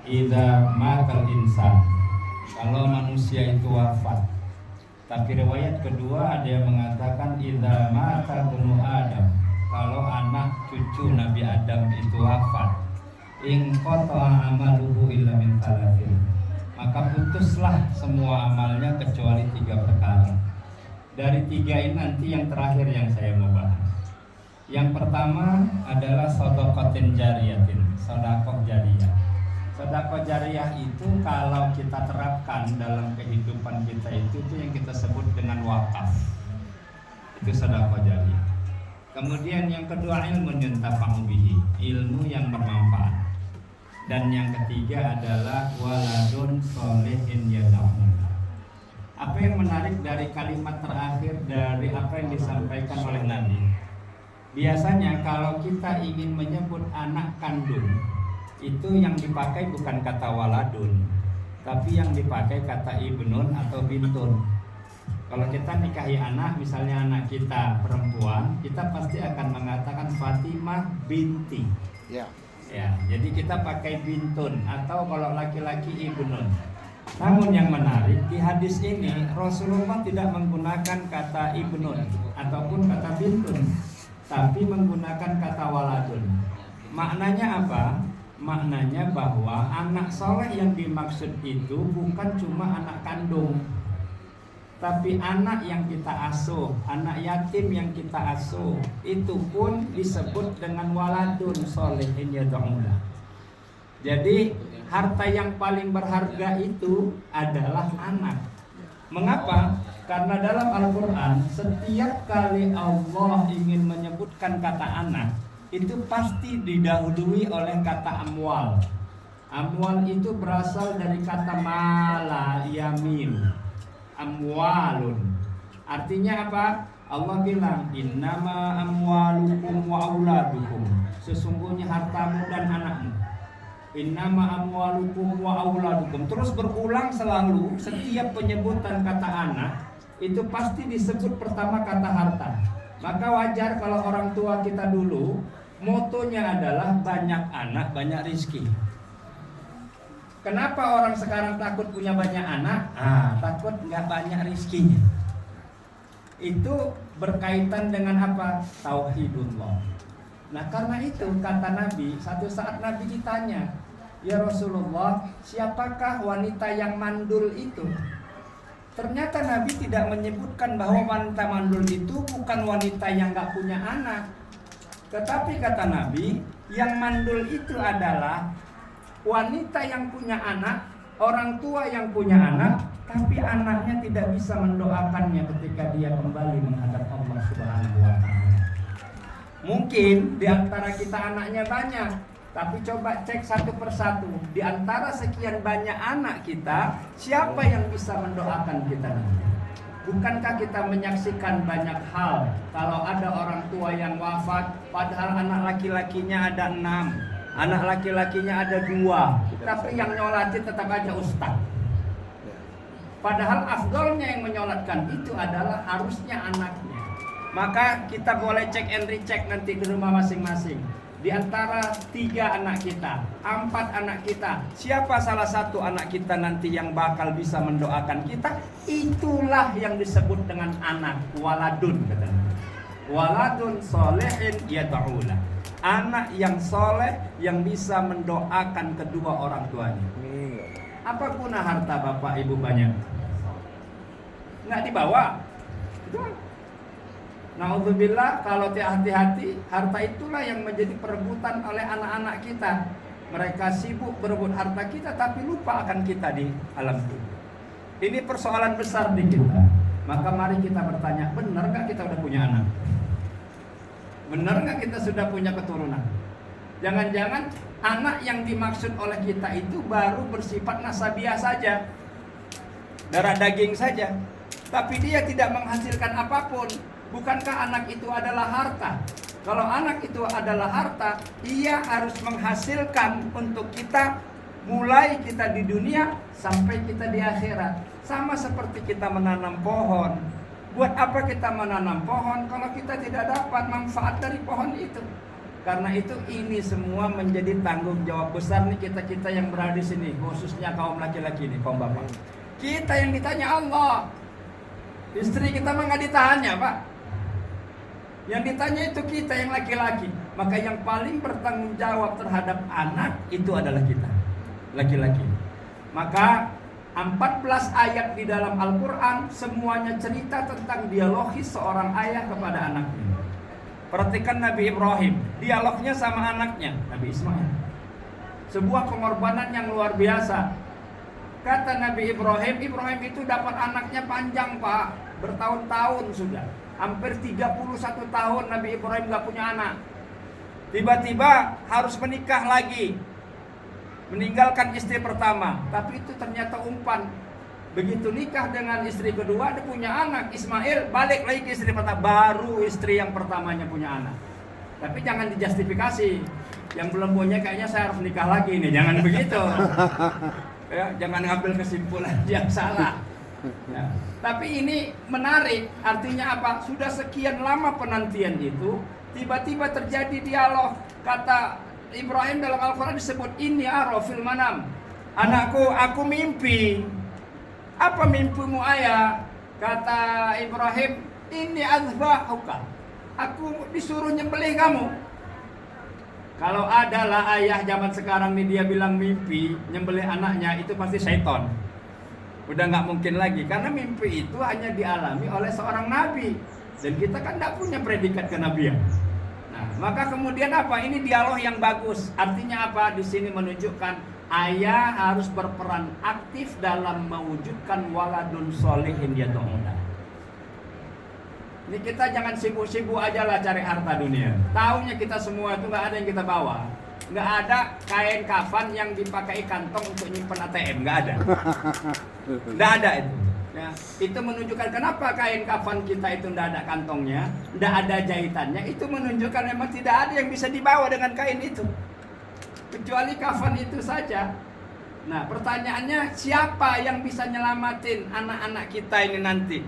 idza matal insan, kalau manusia itu wafat. Tapi riwayat kedua ada yang mengatakan idza mata bunu Adam, kalau anak cucu Nabi Adam itu wafat, in qata'a amaluhu illa min thalathin, maka putuslah semua amalnya kecuali 3 perkara. Dari 3 ini nanti yang terakhir yang saya mau bahas. Yang pertama adalah shadaqatin jariyatin, sedekah jariyah. Sedekah jariyah itu kalau kita terapkan dalam kehidupan kita itu yang kita sebut dengan wakaf. Itu sedekah jariyah. Kemudian yang kedua ilmu yuntafa'u bihi, ilmu yang bermanfaat. Dan yang ketiga adalah waladun sholihin yad'u. Apa yang menarik dari kalimat terakhir dari apa yang disampaikan oleh Nabi? Biasanya kalau kita ingin menyebut anak kandung, itu yang dipakai bukan kata waladun, tapi yang dipakai kata ibnun atau bintun. Kalau kita nikahi anak, misalnya anak kita perempuan, kita pasti akan mengatakan Fatimah binti. Ya, jadi kita pakai bintun, atau kalau laki-laki ibnun. Namun yang menarik di hadis ini, Rasulullah tidak menggunakan kata ibnun ataupun kata bintun, tapi menggunakan kata waladun. Maknanya apa? Maknanya bahwa anak soleh yang dimaksud itu bukan cuma anak kandung, tapi anak yang kita asuh, anak yatim yang kita asuh, itu pun disebut dengan waladun sholihin yad'ulah. Jadi harta yang paling berharga itu adalah anak. Mengapa? Karena dalam Al-Quran setiap kali Allah ingin menyebutkan kata anak, itu pasti didahului oleh kata amwal. Amwal itu berasal dari kata mala yamin, amwalun. Artinya apa? Allah bilang innama amwalukum wa auladukum, sesungguhnya hartamu dan anakmu. Innama amwalukum wa auladukum, terus berulang selalu. Setiap penyebutan kata anak itu pasti disebut pertama kata harta. Maka wajar kalau orang tua kita dulu motonya adalah banyak anak banyak rizki. Kenapa orang sekarang takut punya banyak anak? Takut nggak banyak rizkinya. Itu berkaitan dengan apa? Tauhidullah. Nah karena itu kata Nabi, satu saat Nabi ditanya, ya Rasulullah, siapakah wanita yang mandul itu? Ternyata Nabi tidak menyebutkan bahwa wanita mandul itu bukan wanita yang gak punya anak. Tetapi kata Nabi, yang mandul itu adalah wanita yang punya anak, orang tua yang punya anak, tapi anaknya tidak bisa mendoakannya ketika dia kembali menghadap Allah Subhanahu wa Ta'ala. Mungkin di antara kita anaknya banyak, tapi coba cek satu persatu. Di antara sekian banyak anak kita, siapa yang bisa mendoakan kita nanti? Bukankah kita menyaksikan banyak hal? Kalau ada orang tua yang wafat, padahal anak laki-lakinya ada 6, anak laki-lakinya ada 2, tapi yang nyolatin tetap aja ustaz. Padahal afdolnya yang menyolatkan itu adalah harusnya anaknya. Maka kita boleh cek and recheck nanti di rumah masing-masing. Di antara 3 anak kita, 4 anak kita, siapa salah satu anak kita nanti yang bakal bisa mendoakan kita? Itulah yang disebut dengan anak, waladun katanya. Waladun solehin yad'ulah. Anak yang soleh yang bisa mendoakan kedua orang tuanya. Apa guna harta bapak ibu banyak? Nggak dibawa. Betul. Na'udzubillah, kalau hati-hati, harta itulah yang menjadi perebutan oleh anak-anak kita. Mereka sibuk berebut harta kita, tapi lupa akan kita di alam kubur. Ini persoalan besar di kita. Maka mari kita bertanya, benar nggak kita udah punya anak? Benar nggak kita sudah punya keturunan? Jangan-jangan anak yang dimaksud oleh kita itu baru bersifat nasabiah saja, darah daging saja, tapi dia tidak menghasilkan apapun. Bukankah anak itu adalah harta? Kalau anak itu adalah harta, ia harus menghasilkan untuk kita, mulai kita di dunia sampai kita di akhirat. Sama seperti kita menanam pohon. Buat apa kita menanam pohon kalau kita tidak dapat manfaat dari pohon itu? Karena itu ini semua menjadi tanggung jawab besar nih kita-kita yang berada di sini, khususnya kaum laki-laki nih, kaum bapak. Kita yang ditanya Allah. Istri kita mah nggak ditahannya, Pak. Yang ditanya itu kita yang laki-laki. Maka yang paling bertanggung jawab terhadap anak itu adalah kita, laki-laki. Maka 14 ayat di dalam Al-Quran semuanya cerita tentang dialogis seorang ayah kepada anaknya. Perhatikan Nabi Ibrahim, dialognya sama anaknya, Nabi Ismail. Sebuah pengorbanan yang luar biasa. Kata Nabi Ibrahim, Ibrahim itu dapat anaknya panjang, Pak. Bertahun-tahun sudah. Hampir 31 tahun Nabi Ibrahim gak punya anak. Tiba-tiba harus menikah lagi. Meninggalkan istri pertama. Tapi itu ternyata umpan. Begitu nikah dengan istri kedua, dia punya anak Ismail, balik lagi ke istri pertama, baru istri yang pertamanya punya anak. Tapi jangan dijustifikasi. Yang belum punya kayaknya saya harus nikah lagi nih, jangan begitu. Ya, jangan ngambil kesimpulan yang salah. Ya. Tapi ini menarik, artinya apa? Sudah sekian lama penantian itu, tiba-tiba terjadi dialog. Kata Ibrahim dalam Al-Quran disebut inni ara fil manam. Anakku, aku mimpi. Apa mimpimu ayah? Kata Ibrahim, ini azbahuka. Aku disuruh nyembelih kamu. Kalau adalah ayah zaman sekarang nih dia bilang mimpi nyembelih anaknya, itu pasti syaitan. Udah nggak mungkin lagi, karena mimpi itu hanya dialami oleh seorang nabi. Dan kita kan nggak punya predikat kenabian. Nah, maka kemudian apa? Ini dialog yang bagus. Artinya apa? Di sini menunjukkan ayah harus berperan aktif dalam mewujudkan waladun solihin yad'una. Ini kita jangan sibuk-sibuk aja lah cari harta dunia. Taunya kita semua itu nggak ada yang kita bawa. Nggak ada kain kafan yang dipakai kantong untuk nyimpan ATM, nggak ada. Nggak ada itu. Ya, itu menunjukkan kenapa kain kafan kita itu nggak ada kantongnya, nggak ada jahitannya. Itu menunjukkan memang tidak ada yang bisa dibawa dengan kain itu. Kecuali kafan itu saja. Nah, pertanyaannya siapa yang bisa nyelamatin anak-anak kita ini nanti?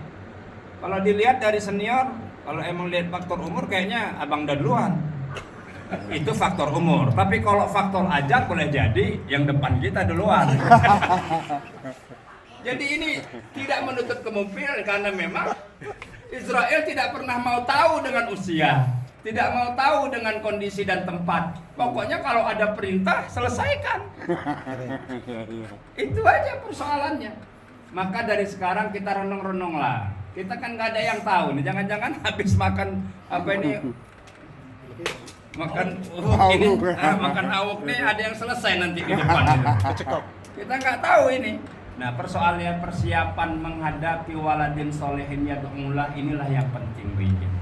Kalau dilihat dari senior, kalau emang lihat faktor umur kayaknya abang udah duluan. Itu faktor umur. Tapi kalau faktor ajal boleh jadi yang depan kita duluan. Jadi ini tidak menutup kemungkinan karena memang Israel tidak pernah mau tahu dengan usia. Tidak mau tahu dengan kondisi dan tempat. Pokoknya kalau ada perintah, selesaikan. Itu aja persoalannya. Maka dari sekarang kita renung-renung lah. Kita kan nggak ada yang tahu nih. Jangan-jangan habis makan apa ini? Makan ini, makan awuk nih ada yang selesai nanti di depan. Kita nggak tahu ini. Nah, persoalan persiapan menghadapi waladin solehin yad'ulah inilah yang penting begini.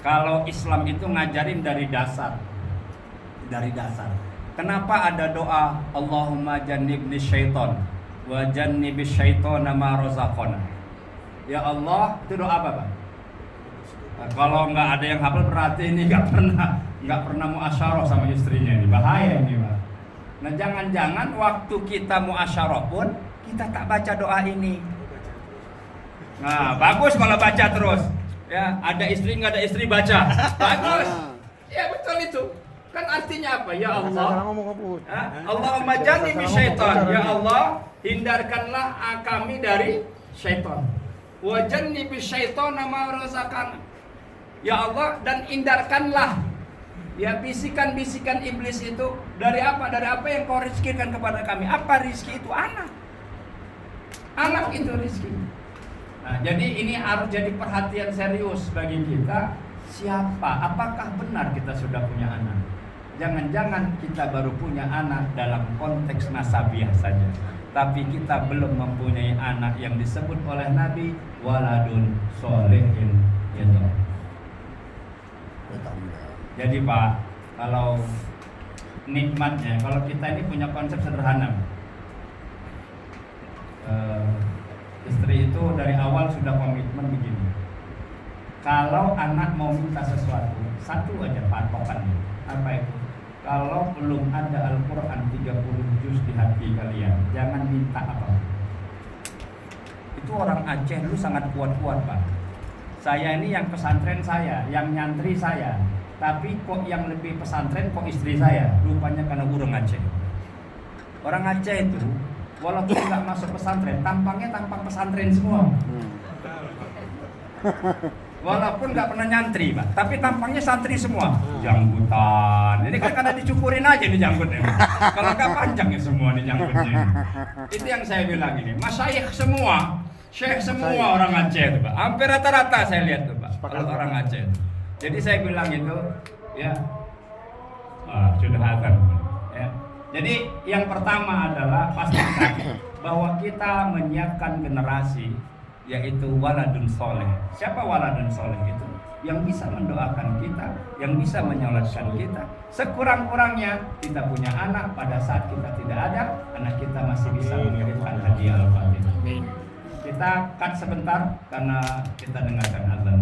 Kalau Islam itu ngajarin dari dasar. Dari dasar. Kenapa ada doa Allahumma jannibni syaiton wa jannibis syaitona ma razaqana. Ya Allah, itu doa apa, Pak? Nah, kalau nggak ada yang hafal berarti ini nggak pernah muasyarah sama istrinya ini. Bahaya ini, Pak. Nah, jangan-jangan waktu kita muasyarah pun kita tak baca doa ini. Nah, bagus kalau baca terus. Ya, ada istri nggak ada istri baca, bagus. Ya betul itu. Kan artinya apa? Ya Allah, Allahumma jannibni syaitan. Ya Allah, hindarkanlah kami dari syaitan. Wa jannibis syaitona ma razaqana. Ya Allah, dan hindarkanlah ya bisikan-bisikan iblis itu dari apa? Dari apa yang kau rizkikan kepada kami? Apa rizki itu? Anak. Anak itu rizki. Nah, jadi ini harus jadi perhatian serius bagi kita. Siapa? Apakah benar kita sudah punya anak? Jangan-jangan kita baru punya anak dalam konteks nasabiah saja, tapi kita belum mempunyai anak yang disebut oleh Nabi waladun solehin gitu. Jadi Pak, kalau nikmatnya, kalau kita ini punya konsep sederhana. Istri itu dari awal sudah komitmen begini. Kalau anak mau minta sesuatu, satu aja patokannya. Apa itu? Kalau belum ada Al-Quran 30 juz di hati kalian, jangan minta apa. Itu orang Aceh dulu sangat kuat-kuat, Pak. Saya ini yang pesantren saya, yang nyantri saya, tapi kok yang lebih pesantren kok istri saya, rupanya karena orang Aceh. Orang Aceh itu walaupun nggak masuk pesantren, tampangnya tampang pesantren semua. Walaupun nggak pernah nyantri, Pak, tapi tampangnya santri semua. Janggutan. Ini kan karena dicukurin aja nih janggutnya. Kalau nggak panjang ya semua nih janggutnya. Itu yang saya bilang ini. Masyayikh semua, syekh semua orang Aceh itu, Pak. Hampir rata-rata saya lihat tuh, Pak. Kalau orang Aceh. Jadi saya bilang itu, ya, sudah azan. Ya. Jadi yang pertama adalah pastikan bahwa kita menyiapkan generasi, yaitu waladun soleh. Siapa waladun soleh itu? Yang bisa mendoakan kita, yang bisa menyolatkan kita. Sekurang-kurangnya kita punya anak pada saat kita tidak ada, anak kita masih bisa mengirimkan hadiah Al-Fatihah. Kita cut sebentar karena kita dengarkan azan.